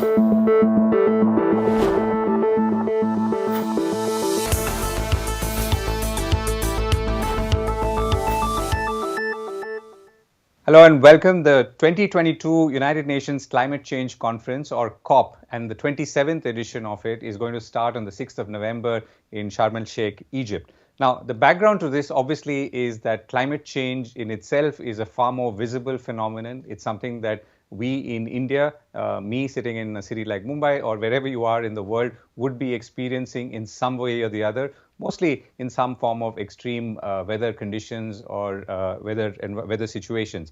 Hello and welcome. The 2022 United Nations Climate Change Conference, or COP, and the 27th edition of it is going to start on the 6th of November in Sharm el-Sheikh, Egypt. Now, the background to this obviously is that climate change in itself is a far more visible phenomenon. It's something that we in India, me sitting in a city like Mumbai or wherever you are in the world, would be experiencing in some way or the other, mostly in some form of extreme weather conditions or weather situations.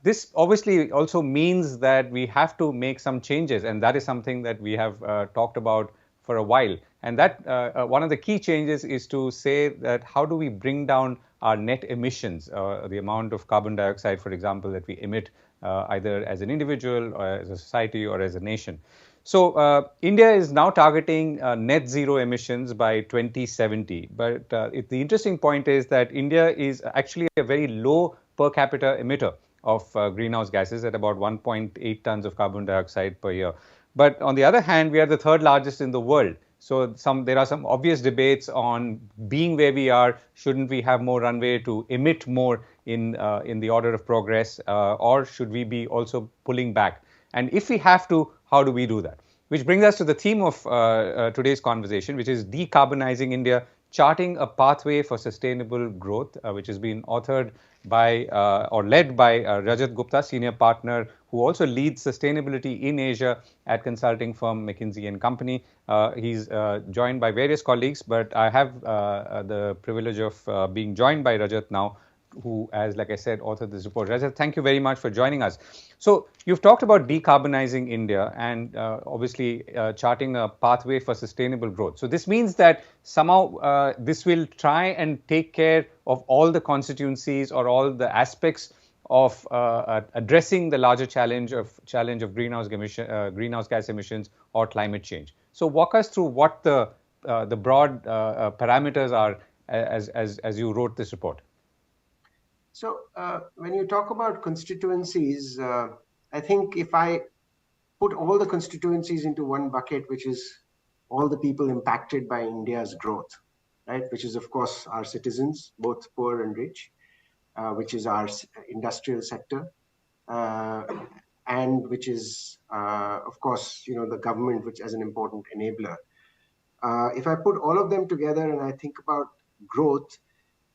This obviously also means that we have to make some changes, and that is something that we have talked about for a while. And that one of the key changes is to say that how do we bring down our net emissions, the amount of carbon dioxide, for example, that we emit either as an individual or as a society or as a nation. So India is now targeting net zero emissions by 2070. But the interesting point is that India is actually a very low per capita emitter of greenhouse gases at about 1.8 tons of carbon dioxide per year. But on the other hand, we are the third largest in the world. So there are some obvious debates on being where we are. Shouldn't we have more runway to emit more in the order of progress, or should we be also pulling back? And if we have to, how do we do that? Which brings us to the theme of today's conversation, which is Decarbonizing India, charting a pathway for sustainable growth, which has been authored by or led by Rajat Gupta, senior partner, who also leads sustainability in Asia at consulting firm McKinsey & Company. He's joined by various colleagues, but I have the privilege of being joined by Rajat now, who, as like I said, authored this report. Rajat, thank you very much for joining us. So you've talked about decarbonizing India and obviously charting a pathway for sustainable growth. So this means that somehow this will try and take care of all the constituencies or all the aspects of addressing the larger challenge of greenhouse gas emissions or climate change. So walk us through what the broad parameters are as you wrote this report. So when you talk about constituencies, I think if I put all the constituencies into one bucket, which is all the people impacted by India's growth, right, which is, of course, our citizens, both poor and rich, which is our industrial sector, and which is, of course, the government, which as an important enabler. If I put all of them together and I think about growth,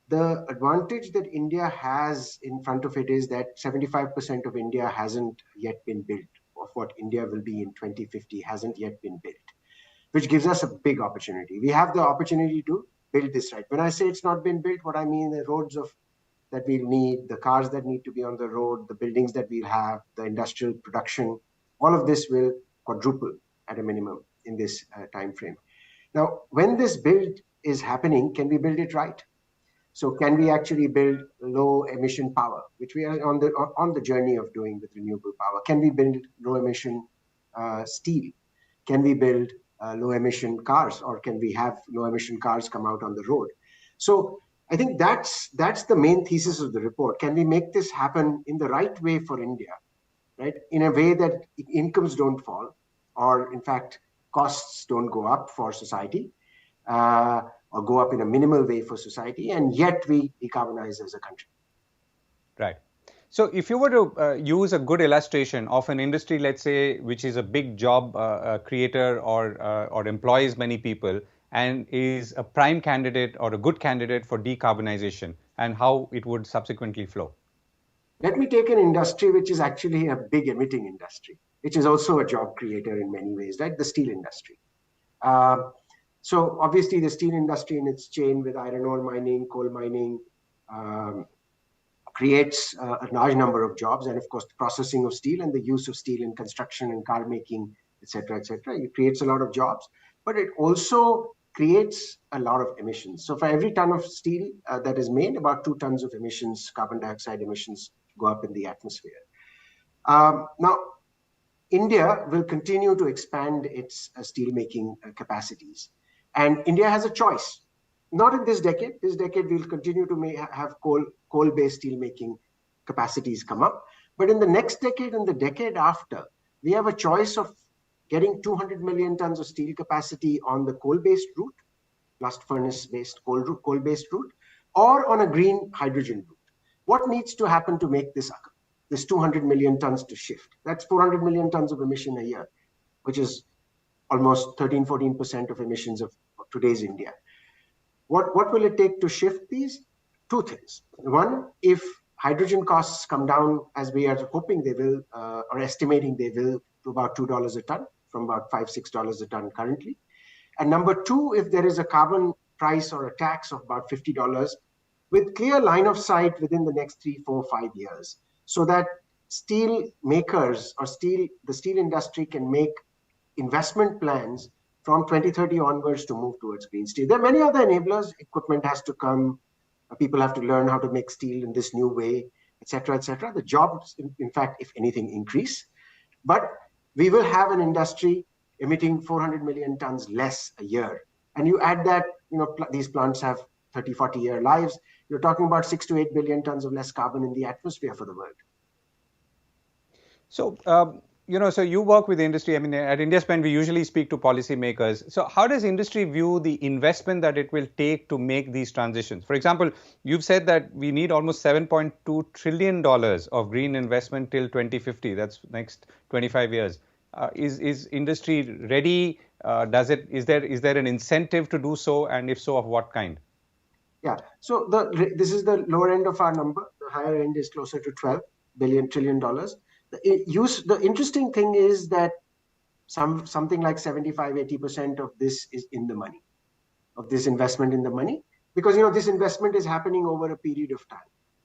the advantage that India has in front of it is that 75% of India hasn't yet been built, of what India will be in 2050 hasn't yet been built, which gives us a big opportunity. We have the opportunity to build this right. When I say it's not been built, what I mean the roads that we'll need, the cars that need to be on the road, the buildings that we'll have, the industrial production, all of this will quadruple at a minimum in this time frame. Now, when this build is happening, can we build it right? So can we actually build low emission power, which we are on the journey of doing with renewable power? Can we build low emission steel? Can we build low emission cars, or can we have low emission cars come out on the road? So I think that's the main thesis of the report. Can we make this happen in the right way for India, right? In a way that incomes don't fall, or in fact, costs don't go up for society, or go up in a minimal way for society, and yet we decarbonize as a country. Right. So if you were to use a good illustration of an industry, let's say, which is a big job creator or employs many people and is a prime candidate or a good candidate for decarbonization, and how it would subsequently flow. Let me take an industry which is actually a big emitting industry, which is also a job creator in many ways, right? The steel industry. So obviously the steel industry in its chain with iron ore mining, coal mining, creates a large number of jobs. And of course, the processing of steel and the use of steel in construction and car making, et cetera, it creates a lot of jobs, but it also creates a lot of emissions. So for every ton of steel that is made, about 2 tons of emissions, carbon dioxide emissions, go up in the atmosphere. Now, India will continue to expand its steel making capacities. And India has a choice. Not in this decade. This decade, we'll continue to have coal-based steel-making capacities come up. But in the next decade and the decade after, we have a choice of getting 200 million tons of steel capacity on the coal-based route, blast furnace-based coal-based route, or on a green hydrogen route. What needs to happen to make this 200 million tons to shift? That's 400 million tons of emission a year, which is almost 13-14% of emissions of today's India. What will it take to shift these? Two things. One, if hydrogen costs come down as we are hoping they will, or estimating they will, to about $2 a ton from about $5-6 a ton currently. And number two, if there is a carbon price or a tax of about $50 with clear line of sight within the next 3, 4, 5 years, so that steel makers or the steel industry can make investment plans from 2030 onwards to move towards green steel. There are many other enablers. Equipment has to come. People have to learn how to make steel in this new way, etc., etc. The jobs, in fact, if anything, increase. But we will have an industry emitting 400 million tons less a year. And you add that, these plants have 30, 40-year lives. You're talking about 6 to 8 billion tons of less carbon in the atmosphere for the world. So, so you work with the industry. I mean, at IndiaSpend, we usually speak to policymakers. So how does industry view the investment that it will take to make these transitions? For example, you've said that we need almost $7.2 trillion of green investment till 2050. That's next 25 years. Is industry ready? Is there an incentive to do so? And if so, of what kind? Yeah. So this is the lower end of our number. The higher end is closer to $12 trillion. The interesting thing is that something like 75-80% of this is in the money, of this investment in the money, because this investment is happening over a period of time.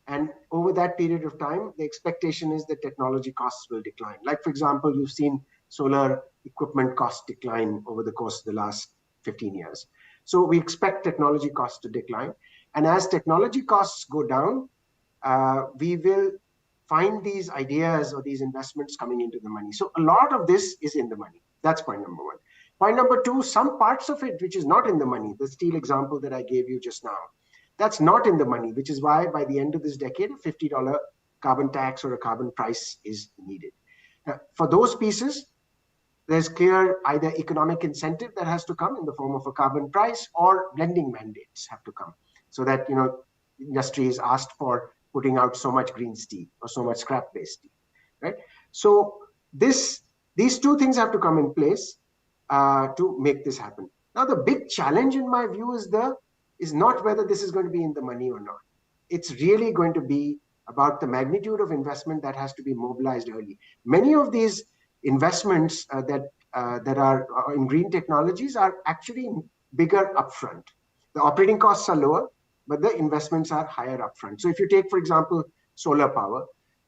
And over that period of time, the expectation is that technology costs will decline. Like, for example, you've seen solar equipment costs decline over the course of the last 15 years. So we expect technology costs to decline. And as technology costs go down, we will find these ideas or these investments coming into the money. So a lot of this is in the money. That's point number one. Point number two, some parts of it which is not in the money, the steel example that I gave you just now, that's not in the money, which is why by the end of this decade, a $50 carbon tax or a carbon price is needed. For those pieces, there's clear either economic incentive that has to come in the form of a carbon price, or blending mandates have to come, so that industry is asked for putting out so much green steel or so much scrap-based steel, right? So these two things have to come in place to make this happen. Now, the big challenge in my view is not whether this is going to be in the money or not. It's really going to be about the magnitude of investment that has to be mobilized early. Many of these investments that are in green technologies are actually bigger upfront. The operating costs are lower, but the investments are higher upfront. So if you take, for example, solar power,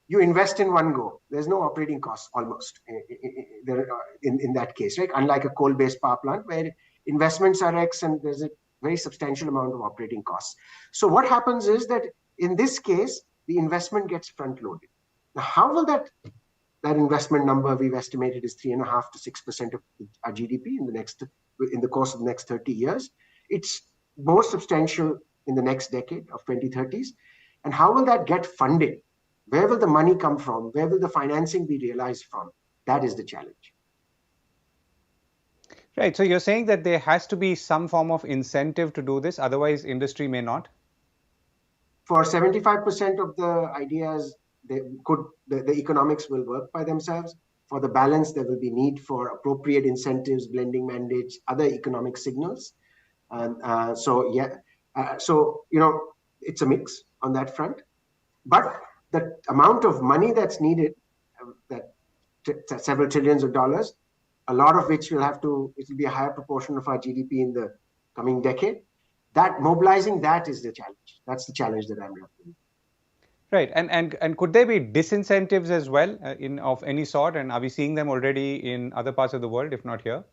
you invest in one go. There's no operating costs almost in that case, right? Unlike a coal-based power plant where investments are X and there's a very substantial amount of operating costs. So what happens is that in this case, the investment gets front-loaded. Now, how will that investment number we've estimated is 3.5 to 6% of our GDP in the course of the next 30 years? It's more substantial in the next decade of 2030s. And how will that get funded? Where will the money come from? Where will the financing be realized from? That is the challenge. Right. So you're saying that there has to be some form of incentive to do this, otherwise industry may not? For 75% of the ideas, the economics will work by themselves. For the balance, there will be need for appropriate incentives, blending mandates, other economic signals. And so it's a mix on that front. But the amount of money that's needed, several trillions of dollars, a lot of which it will be a higher proportion of our GDP in the coming decade. That mobilizing that is the challenge. That's the challenge that I'm looking at. Right, and could there be disincentives as well of any sort? And are we seeing them already in other parts of the world, if not here?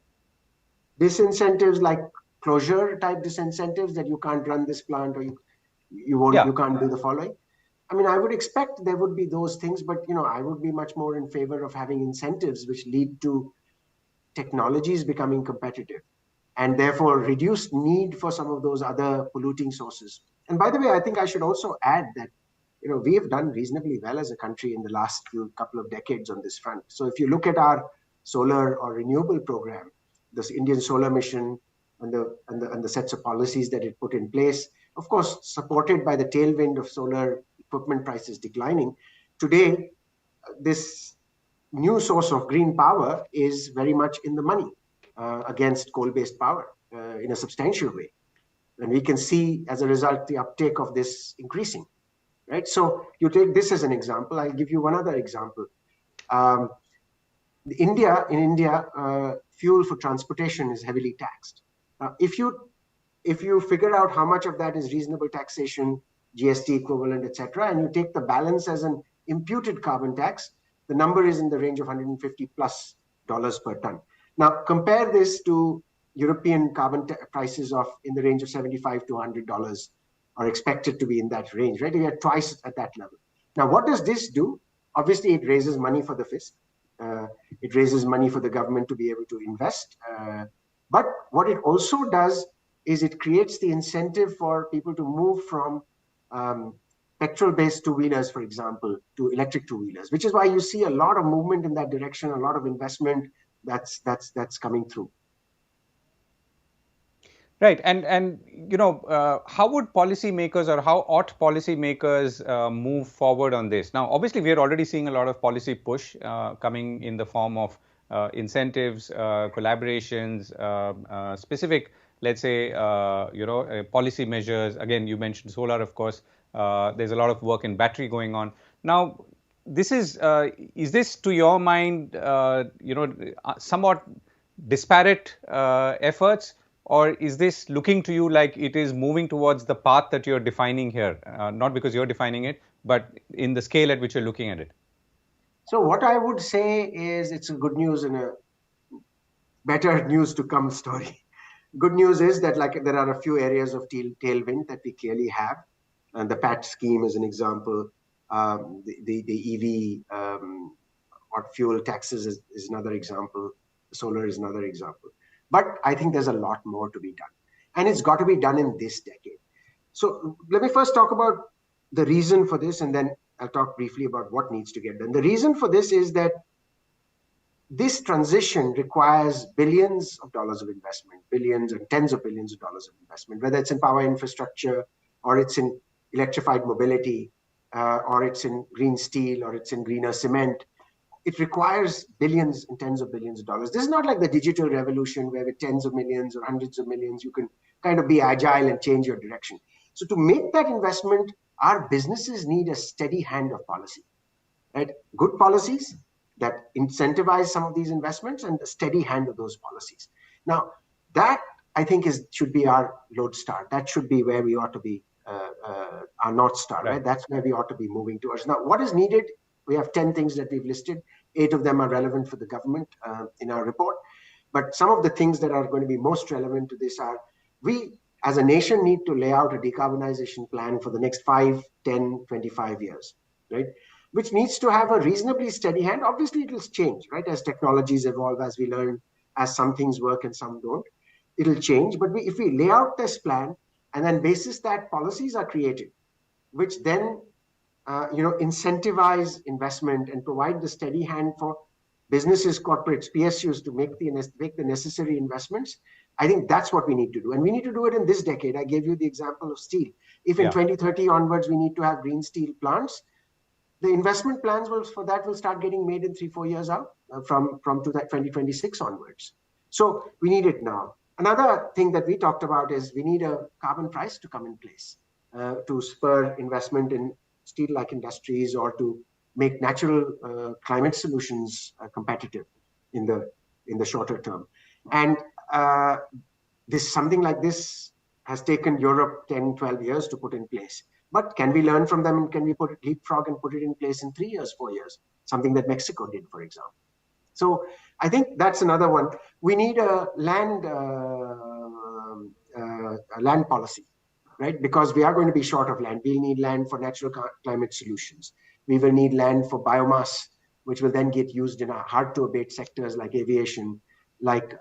Disincentives like closure type disincentives, that you can't run this plant or you can't do the following. I mean, I would expect there would be those things, but I would be much more in favor of having incentives which lead to technologies becoming competitive, and therefore reduced need for some of those other polluting sources. And by the way, I think I should also add that we have done reasonably well as a country in the last couple of decades on this front. So if you look at our solar or renewable program, this Indian solar mission, and the sets of policies that it put in place, of course, supported by the tailwind of solar equipment prices declining, today this new source of green power is very much in the money against coal-based power in a substantial way. And we can see, as a result, the uptake of this increasing, right? So you take this as an example. I'll give you one other example. Um, in India, fuel for transportation is heavily taxed. If you figure out how much of that is reasonable taxation, GST equivalent, etc., and you take the balance as an imputed carbon tax, the number is in the range of $150+ per ton. Now, compare this to European carbon prices of in the range of $75 to $100 are expected to be in that range, right? We are twice at that level. Now, what does this do? Obviously, it raises money for the fisc. It raises money for the government to be able to invest. But what it also does is it creates the incentive for people to move from petrol-based two-wheelers, for example, to electric two-wheelers, which is why you see a lot of movement in that direction, a lot of investment that's coming through. Right, and how would policymakers or how ought policymakers move forward on this? Now, obviously, we are already seeing a lot of policy push coming in the form of incentives, collaborations, specific, let's say, policy measures. Again, you mentioned solar, of course. There's a lot of work in battery going on. Now, this is this to your mind, somewhat disparate efforts? Or is this looking to you like it is moving towards the path that you're defining here? Not because you're defining it, but in the scale at which you're looking at it. So what I would say is it's a good news and a better news to come story. Good news is that there are a few areas of tailwind that we clearly have. And the PAT scheme is an example. The EV or fuel taxes is another example. Solar is another example. But I think there's a lot more to be done. And it's got to be done in this decade. So let me first talk about the reason for this, and then I'll talk briefly about what needs to get done. The reason for this is that this transition requires billions of dollars of investment, billions and tens of billions of dollars of investment, whether it's in power infrastructure or it's in electrified mobility or it's in green steel or it's in greener cement. It requires billions and tens of billions of dollars. This is not like the digital revolution where with tens of millions or hundreds of millions, you can kind of be agile and change your direction. So to make that investment, our businesses need a steady hand of policy, right? Good policies that incentivize some of these investments and a steady hand of those policies. Now, that I think should be our lodestar. That should be where we ought to be, our North Star, right? That's where we ought to be moving towards. Now, what is needed? We have 10 things that we've listed. 8 of them are relevant for the government in our report. But some of the things that are going to be most relevant to this are, we as a nation need to lay out a decarbonization plan for the next 5, 10, 25 years, right? Which needs to have a reasonably steady hand. Obviously, it will change, right? As technologies evolve, as we learn, as some things work and some don't, it'll change. But if we lay out this plan and then basis that policies are created, which then incentivize investment and provide the steady hand for businesses, corporates, PSUs to make the necessary investments. I think that's what we need to do. And we need to do it in this decade. I gave you the example of steel. If in 2030 onwards, we need to have green steel plants, the investment plans for that will start getting made in 3-4 years out from 2026 onwards. So we need it now. Another thing that we talked about is we need a carbon price to come in place to spur investment in steel-like industries or to make natural climate solutions competitive in the shorter term. And something like this has taken Europe 10, 12 years to put in place. But can we learn from them and can we leapfrog and put it in place in 3 years, 4 years? Something that Mexico did, for example. So I think that's another one. We need a land policy, right? Because we are going to be short of land. We'll need land for natural climate solutions. We will need land for biomass, which will then get used in hard-to-abate sectors like aviation, like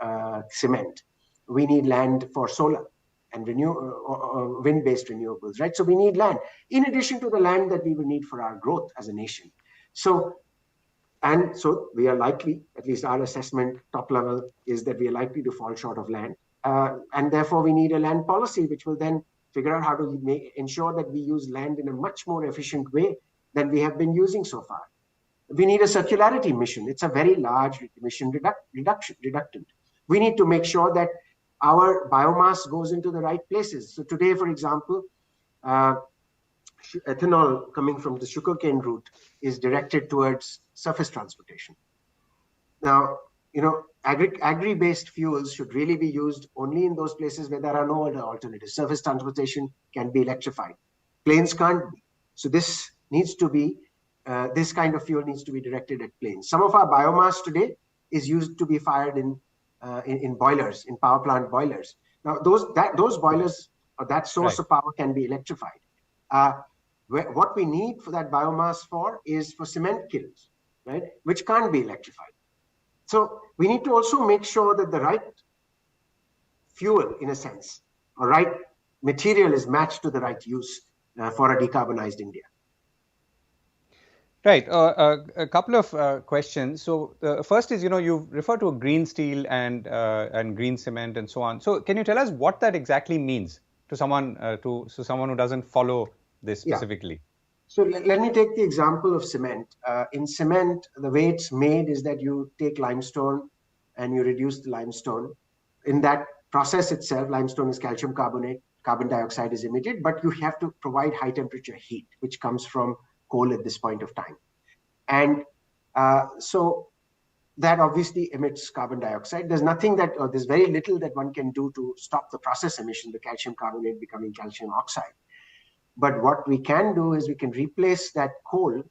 cement. We need land for solar and wind-based renewables, right? So we need land, in addition to the land that we will need for our growth as a nation. So And so we are likely, at least our assessment top level is that we are likely to fall short of land. And therefore we need a land policy, which will then figure out how to ensure that we use land in a much more efficient way than we have been using so far. We need a circularity mission. It's a very large emission reductant. We need to make sure that our biomass goes into the right places. So today, for example, uh, ethanol coming from the sugarcane route is directed towards surface transportation. Now, agri-based fuels should really be used only in those places where there are no other alternatives. Surface transportation can be electrified. Planes can't be. So this kind of fuel needs to be directed at planes. Some of our biomass today is used to be fired in boilers, in power plant boilers. Now, those boilers or that source of power can be electrified. What we need for that biomass is for cement kilns, right, which can't be electrified. So we need to also make sure that the right fuel, in a sense, or right material is matched to the right use for a decarbonized India. Right. A couple of questions. So first is, you've referred to a green steel and green cement and so on. So can you tell us what that exactly means to someone who doesn't follow this specifically? Yeah. So let me take the example of cement. In cement, the way it's made is that you take limestone and you reduce the limestone. In that process itself, limestone is calcium carbonate, carbon dioxide is emitted, but you have to provide high temperature heat, which comes from coal at this point of time. And so that obviously emits carbon dioxide. There's very little that one can do to stop the process emission, the calcium carbonate becoming calcium oxide. But what we can do is we can replace that coal,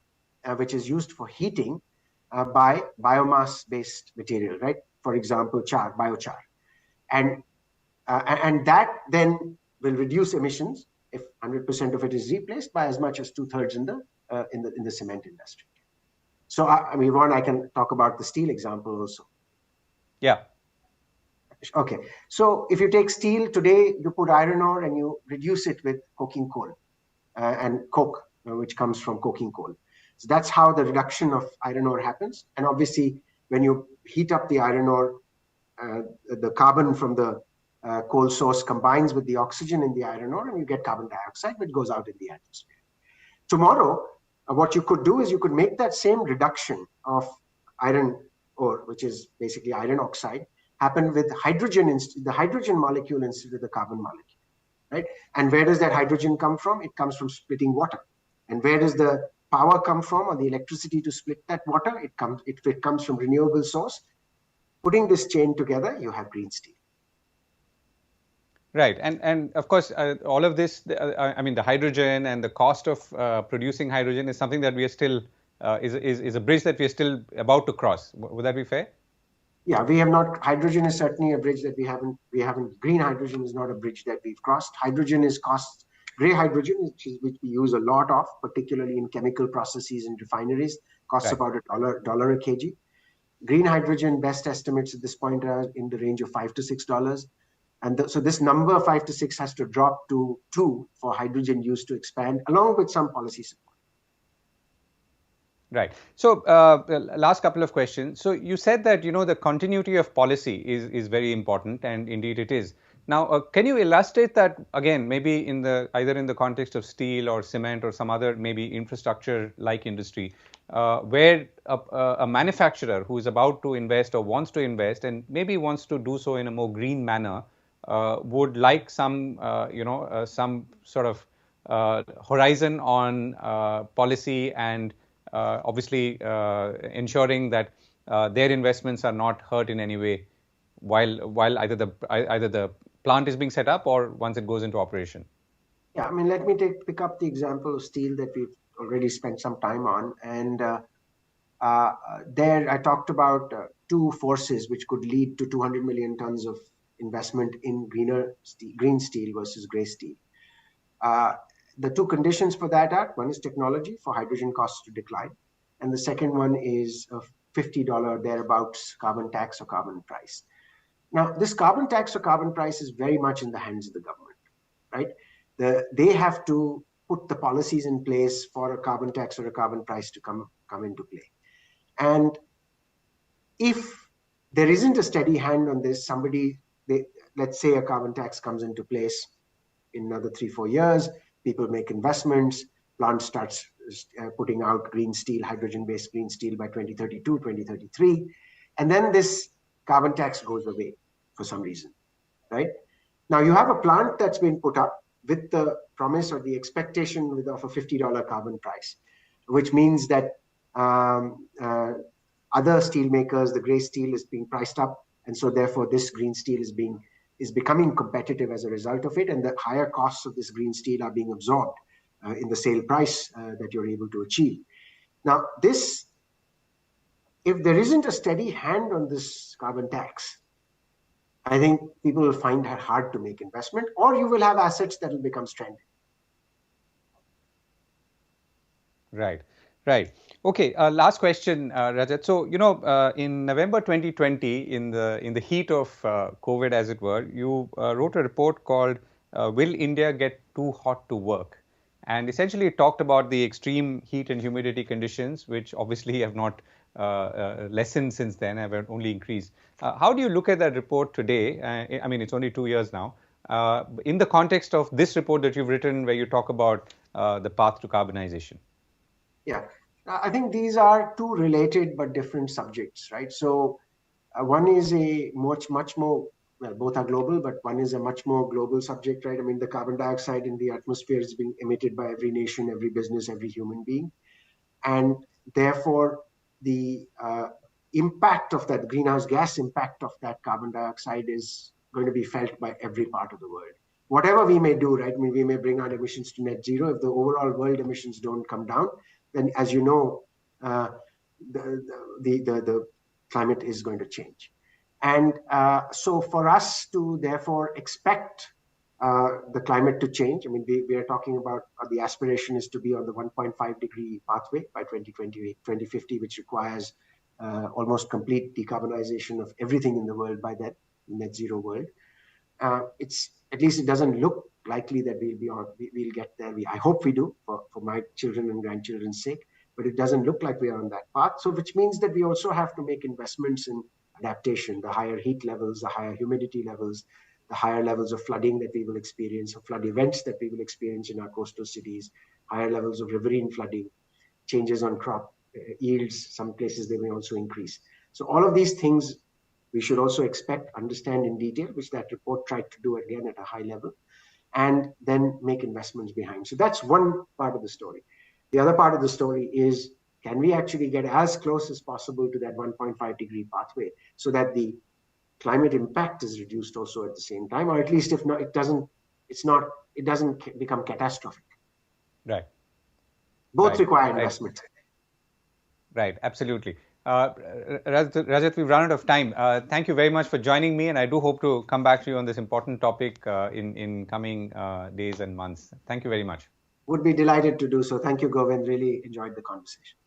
which is used for heating, by biomass-based material, right? For example, biochar. And that then will reduce emissions if 100% of it is replaced by as much as 2/3 in the cement industry. So, I can talk about the steel example also. Yeah. Okay. So if you take steel today, you put iron ore and you reduce it with coking coal and coke, which comes from coking coal. So that's how the reduction of iron ore happens. And obviously, when you heat up the iron ore, the carbon from the coal source combines with the oxygen in the iron ore, and you get carbon dioxide, which goes out in the atmosphere. Tomorrow, what you could do is you could make that same reduction of iron ore, which is basically iron oxide, happen with hydrogen, the hydrogen molecule instead of the carbon molecule, right? And where does that hydrogen come from? It comes from splitting water. And where does the power come from, or the electricity to split that water? It comes from renewable source. Putting this chain together, you have green steel. Right, and of course, all of this, the hydrogen and the cost of producing hydrogen is something that we are still is a bridge that we are still about to cross. Would that be fair? Yeah, we have not. Hydrogen is certainly a bridge that we haven't. Green hydrogen is not a bridge that we've crossed. Hydrogen is gray hydrogen, which we use a lot of, particularly in chemical processes and refineries, costs about $1 a kg. Green hydrogen, best estimates at this point are in the range of $5 to $6. And so this number 5 to 6 has to drop to 2 for hydrogen use to expand, along with some policy support. Right. So last couple of questions. So you said that, the continuity of policy is very important, and indeed it is. Now, can you illustrate that again, maybe either in the context of steel or cement or some other maybe infrastructure-like industry, where a manufacturer who is about to invest or wants to invest and maybe wants to do so in a more green manner would like some sort of horizon on policy and obviously ensuring that their investments are not hurt in any way while either the plant is being set up or once it goes into operation. Yeah, let me pick up the example of steel that we've already spent some time on. And there I talked about two forces which could lead to 200 million tons of investment in green steel versus gray steel. The two conditions for that are, one is technology for hydrogen costs to decline, and the second one is a $50 thereabouts carbon tax or carbon price. Now, this carbon tax or carbon price is very much in the hands of the government, right? They have to put the policies in place for a carbon tax or a carbon price to come into play. And if there isn't a steady hand on this, let's say a carbon tax comes into place in another 3-4 years, people make investments, plant starts putting out green steel, hydrogen-based green steel by 2032, 2033, and then this carbon tax goes away for some reason, right? Now you have a plant that's been put up with the promise or the expectation of a $50 carbon price, which means that other steel makers, the gray steel is being priced up, and so therefore this green steel is becoming competitive as a result of it, and the higher costs of this green steel are being absorbed in the sale price that you're able to achieve. Now, if there isn't a steady hand on this carbon tax, I think people will find it hard to make investment, or you will have assets that will become stranded. Right, right. Okay, last question, Rajat. So, in November 2020, in the heat of COVID, as it were, you wrote a report called "Will India Get Too Hot to Work?" And essentially, it talked about the extreme heat and humidity conditions, which obviously have not lessened since then, have only increased. How do you look at that report today? I mean, it's only 2 years now. In the context of this report that you've written, where you talk about the path to carbonization. Yeah, I think these are two related but different subjects, right? So one is a much more, well, both are global, but one is a much more global subject, right? I mean, the carbon dioxide in the atmosphere is being emitted by every nation, every business, every human being. And therefore, the impact of that greenhouse gas impact of that carbon dioxide is going to be felt by every part of the world. Whatever we may do, right? I mean, we may bring our emissions to net zero. If the overall world emissions don't come down, then, as you know, the climate is going to change. And so for us to therefore expect the climate to change, I mean, we are talking about the aspiration is to be on the 1.5 degree pathway by 2020, 2050, which requires almost complete decarbonization of everything in the world by that net zero world. It's at least it doesn't look likely that we'll get there. I hope we do for my children and grandchildren's sake, but it doesn't look like we are on that path. So which means that we also have to make investments in adaptation, the higher heat levels, the higher humidity levels, the higher levels of flooding that we will experience, or flood events that we will experience in our coastal cities, higher levels of riverine flooding, changes on crop yields. Some places they may also increase. So all of these things we should also expect, understand in detail, which that report tried to do again at a high level, and then make investments behind. So that's one part of the story. The other part of the story is, can we actually get as close as possible to that 1.5 degree pathway so that the climate impact is reduced also at the same time, or at least if not, it doesn't become catastrophic. Right. Both require investment. Right, absolutely. Rajat, we've run out of time. Thank you very much for joining me, and I do hope to come back to you on this important topic in coming days and months. Thank you very much. Would be delighted to do so. Thank you, Govind. Really enjoyed the conversation.